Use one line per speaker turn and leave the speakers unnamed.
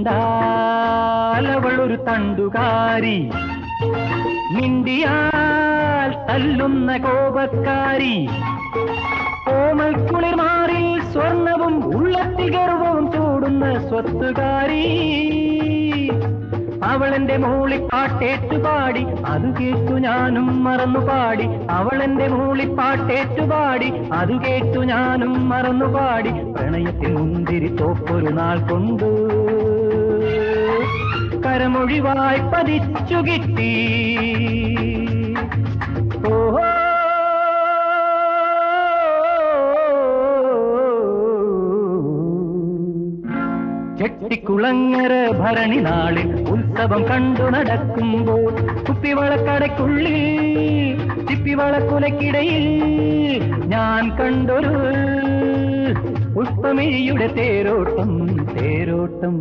കണ്ടാൽ അവളൊരു തണ്ടുകാരി, മിണ്ടിയാൽ തല്ലുന്ന കോപക്കാരി, കോമൽ കുളിർമാറിൽ സ്വർണവും ഉള്ളത്തിൽ ഗർവവും ചൂടുന്ന സ്വത്തുകാരി. അവളെന്റെ മൂളിപ്പാട്ടേറ്റുപാടി, അത് കേട്ടു ഞാനും മറന്നുപാടി. അവളെന്റെ മൂളിപ്പാട്ടേറ്റുപാടി, അത് കേട്ടു ഞാനും മറന്നുപാടി. പ്രണയത്തിൽ മുന്തിരി തോപ്പൊരു നാൾ കൊണ്ടു കരമൊഴിവായി പതിച്ചു കിട്ടി. ഓഹോ ചെട്ടിക്കുളങ്ങര ഭരണി നാളിൽ ഉത്സവം കണ്ടു നടക്കുമ്പോൾ കുപ്പിവളക്കടയ്ക്കുള്ളിൽ ചിപ്പിവളക്കുലക്കിടയിൽ ഞാൻ കണ്ടൊരു പുഷ്പമിഴിയുടെ തേരോട്ടം.